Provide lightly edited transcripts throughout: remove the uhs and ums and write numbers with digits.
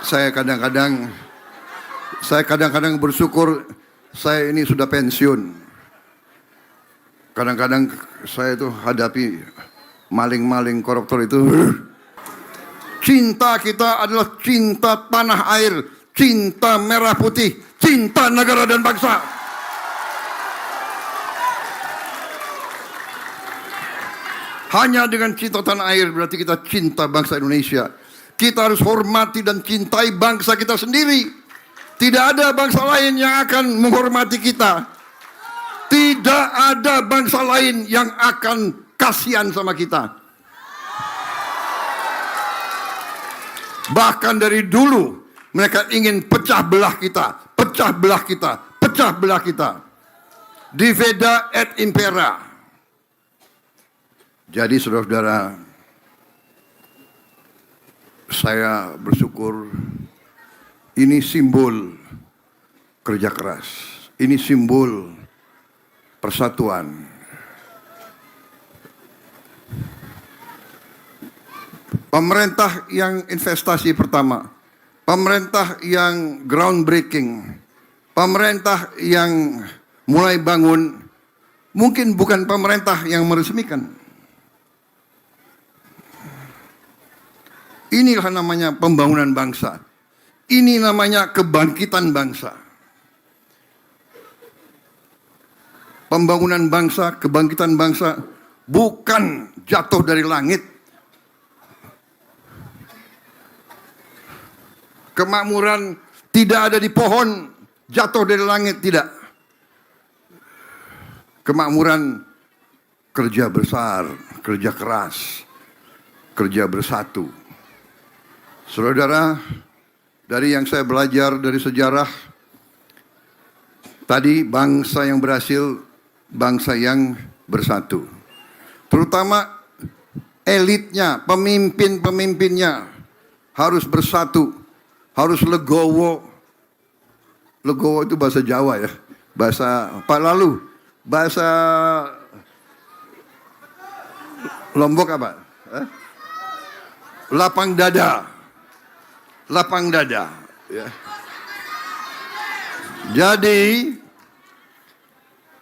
Saya kadang-kadang bersyukur saya ini sudah pensiun. Kadang-kadang saya itu hadapi maling-maling koruptor itu. Cinta kita adalah cinta tanah air, cinta merah putih, cinta negara dan bangsa. Hanya dengan cinta tanah air berarti kita cinta bangsa Indonesia. Kita harus hormati dan cintai bangsa kita sendiri. Tidak ada bangsa lain yang akan menghormati kita. Tidak ada bangsa lain yang akan kasihan sama kita. Bahkan dari dulu mereka ingin pecah belah kita, pecah belah kita, pecah belah kita. Divida et impera. Jadi saudara-saudara, saya bersyukur ini simbol kerja keras. Ini simbol persatuan. Pemerintah yang investasi pertama, pemerintah yang groundbreaking, pemerintah yang mulai bangun, mungkin bukan pemerintah yang meresmikan. Inilah namanya pembangunan bangsa. Ini namanya kebangkitan bangsa. Pembangunan bangsa, kebangkitan bangsa bukan jatuh dari langit. Kemakmuran tidak ada di pohon, jatuh dari langit, tidak. Kemakmuran kerja besar, kerja keras, kerja bersatu. Saudara, dari yang saya belajar dari sejarah, tadi bangsa yang berhasil, bangsa yang bersatu. Terutama elitnya, pemimpin-pemimpinnya harus bersatu. Harus legowo. Legowo itu bahasa Jawa ya. Bahasa Pak Lalu. Bahasa Lombok apa? Lapang dada. Lapang dada. Ya. Jadi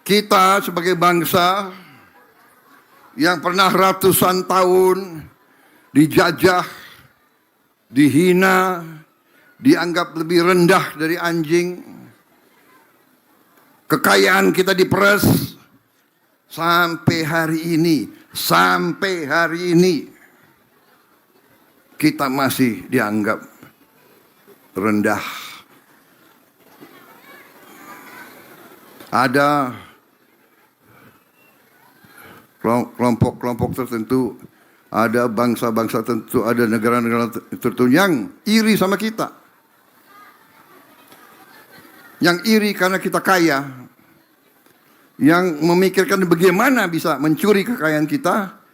kita sebagai bangsa yang pernah ratusan tahun dijajah, dihina, dianggap lebih rendah dari anjing. Kekayaan kita diperas sampai hari ini kita masih dianggap rendah. Ada kelompok-kelompok tertentu, ada bangsa-bangsa tertentu, ada negara-negara tertentu yang iri sama kita. Yang iri karena kita kaya, yang memikirkan bagaimana bisa mencuri kekayaan kita,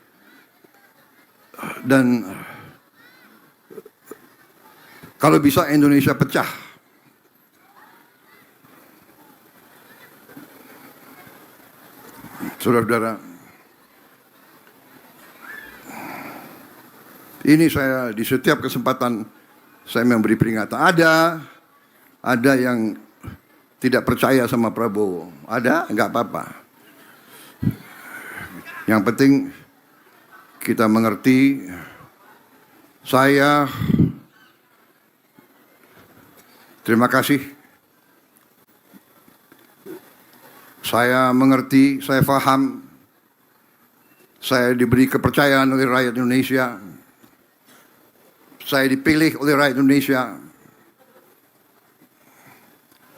dan kalau bisa Indonesia pecah. Saudara-saudara, ini saya di setiap kesempatan saya memberi peringatan. Ada yang tidak percaya sama Prabowo. Ada, enggak apa-apa. Yang penting kita mengerti. Saya terima kasih. Saya mengerti, saya paham. Saya diberi kepercayaan oleh rakyat Indonesia. Saya dipilih oleh rakyat Indonesia.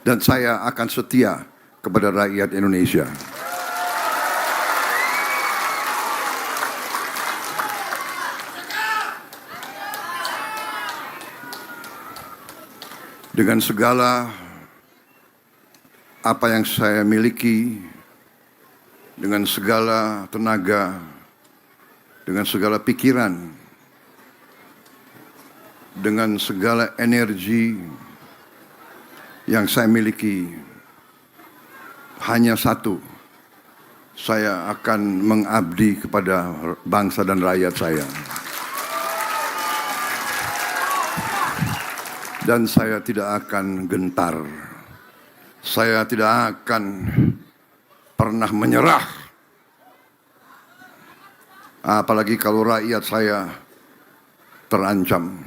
Dan saya akan setia kepada rakyat Indonesia. Dengan segala apa yang saya miliki, dengan segala tenaga, dengan segala pikiran, dengan segala energi yang saya miliki, hanya satu, saya akan mengabdi kepada bangsa dan rakyat saya. Dan saya tidak akan gentar. Saya tidak akan pernah menyerah. Apalagi kalau rakyat saya terancam.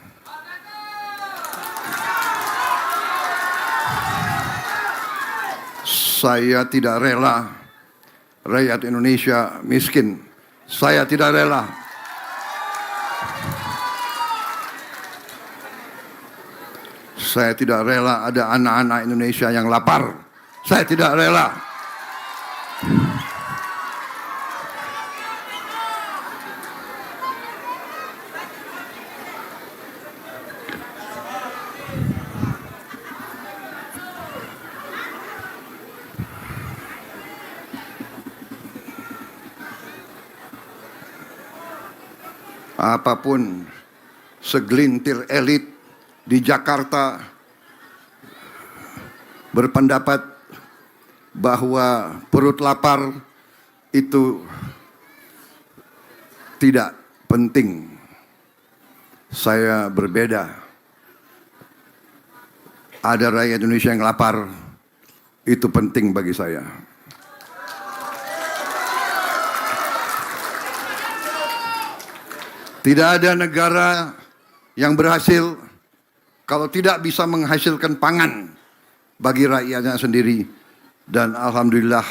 Saya tidak rela rakyat Indonesia miskin. Saya tidak rela. Saya tidak rela ada anak-anak Indonesia yang lapar. Saya tidak rela. Apapun segelintir elit di Jakarta berpendapat bahwa perut lapar itu tidak penting. Saya berbeda. Ada rakyat Indonesia yang lapar, itu penting bagi saya. Tidak ada negara yang berhasil kalau tidak bisa menghasilkan pangan bagi rakyatnya sendiri. Dan alhamdulillah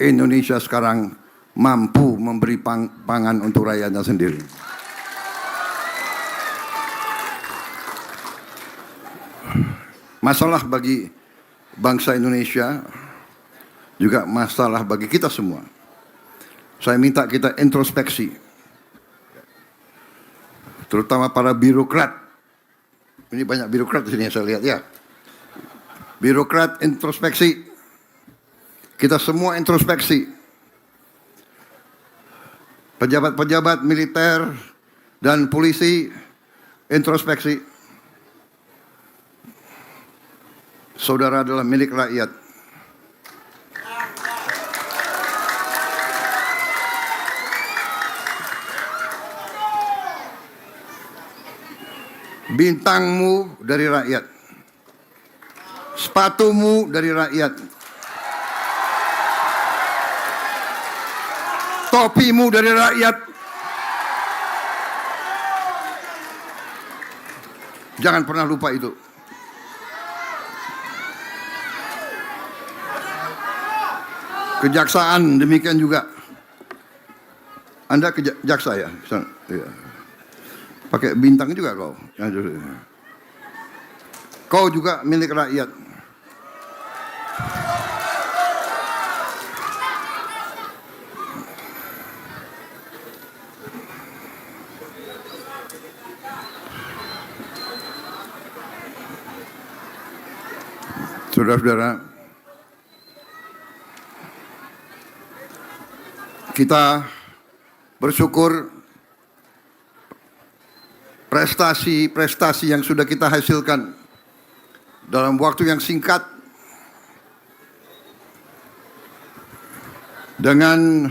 Indonesia sekarang mampu memberi pangan untuk rakyatnya sendiri. Masalah bagi bangsa Indonesia juga masalah bagi kita semua. Saya minta kita introspeksi. Terutama para birokrat. Ini banyak birokrat di sini saya lihat ya. Birokrat introspeksi. Kita semua introspeksi. Pejabat-pejabat militer dan polisi introspeksi. Saudara adalah milik rakyat. Bintangmu dari rakyat. Sepatumu dari rakyat. Topimu dari rakyat. Jangan pernah lupa itu. Kejaksaan demikian juga. Anda jaksa ya? Iya. Pakai bintang juga kau. Kau juga milik rakyat. Saudara-saudara, kita bersyukur prestasi-prestasi yang sudah kita hasilkan dalam waktu yang singkat dengan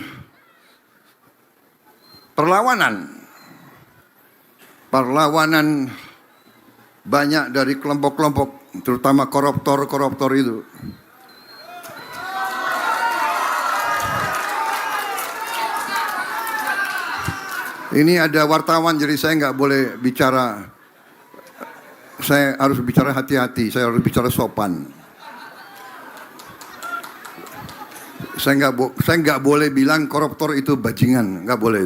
perlawanan banyak dari kelompok-kelompok, terutama koruptor itu. Ini ada wartawan, jadi saya nggak boleh bicara. Saya harus bicara hati-hati, saya harus bicara sopan. Saya nggak boleh bilang koruptor itu bajingan, nggak boleh.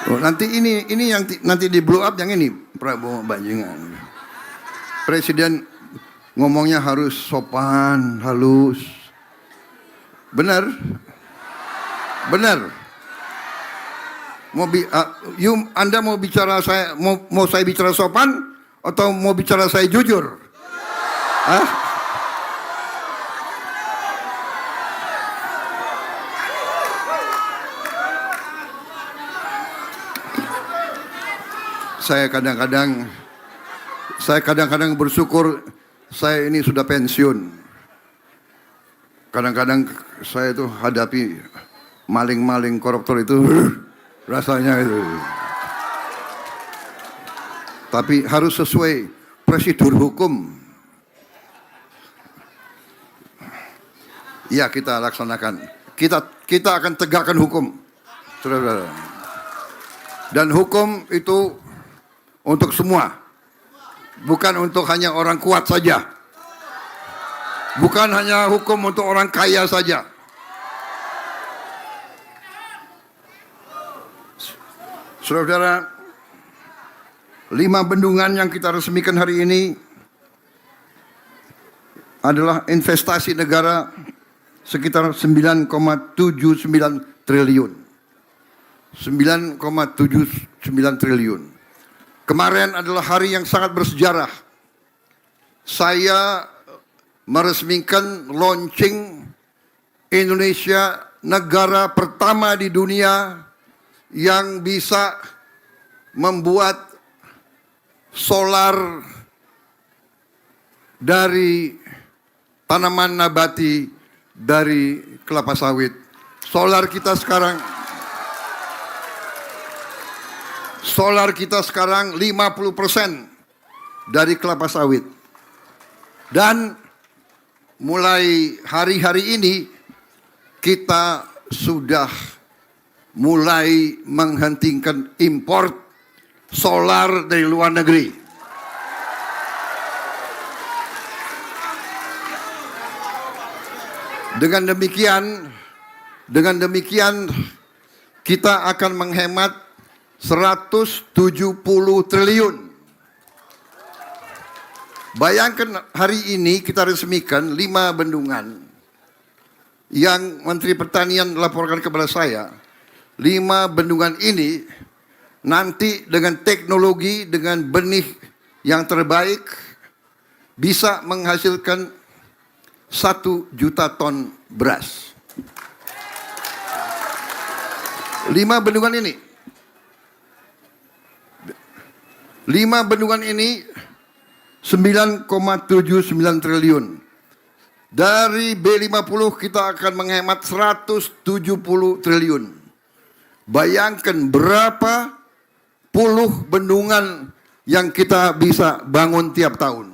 Oh, nanti ini yang nanti di blow up yang ini Prabowo bajingan. Presiden ngomongnya harus sopan, halus. Benar? Anda mau bicara mau saya bicara sopan atau mau bicara saya jujur? Hah? Saya kadang-kadang bersyukur saya ini sudah pensiun. Kadang-kadang saya itu hadapi maling-maling koruptor itu rasanya itu. Tapi harus sesuai prosedur hukum. Ya, kita laksanakan. Kita akan tegakkan hukum, saudara-saudara. Dan hukum itu untuk semua, bukan untuk hanya orang kuat saja, bukan hanya hukum untuk orang kaya saja. Saudara-saudara, 5 bendungan yang kita resmikan hari ini adalah investasi negara sekitar 9,79 triliun. 9,79 triliun. Kemarin adalah hari yang sangat bersejarah. Saya meresmikan launching Indonesia, negara pertama di dunia yang bisa membuat solar dari tanaman nabati dari kelapa sawit. Solar kita sekarang 50% dari kelapa sawit. Dan mulai hari-hari ini kita sudah mulai menghentikan import solar dari luar negeri. Dengan demikian kita akan menghemat 170 triliun. Bayangkan hari ini kita resmikan 5 bendungan yang Menteri Pertanian laporkan kepada saya. 5 bendungan ini nanti dengan teknologi, dengan benih yang terbaik bisa menghasilkan 1 juta ton beras. 5 bendungan ini 9,79 triliun. Dari B50 kita akan menghemat 170 triliun. Bayangkan berapa puluh bendungan yang kita bisa bangun tiap tahun.